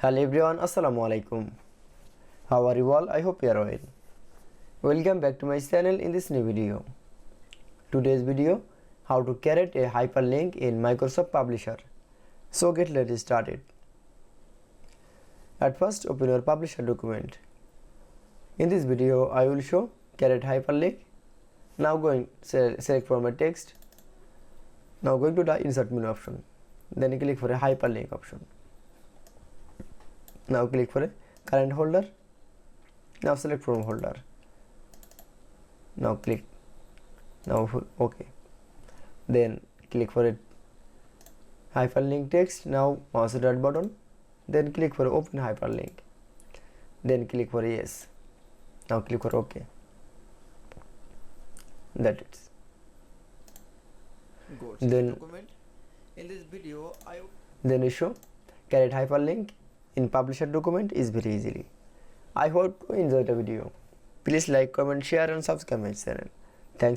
Hello everyone, Assalamu alaikum. How are you all? I hope you are well. Welcome back to my channel in this new video. Today's video, how to create a hyperlink in Microsoft Publisher. So let's started. At first, open your Publisher document. In this video, I will show create hyperlink. Now select from my text. Now going to the insert menu option. Then click for a hyperlink option. Now click for a current folder. Now select from folder. Now click. Now OK. Then click for a hyperlink text. Now mouse right button. Then click for open hyperlink. Then click for yes. Now click for OK. That it. Then in this video then you show create hyperlink in Publisher document is very easily. I hope you enjoy the video. Please like, comment, share and subscribe my channel.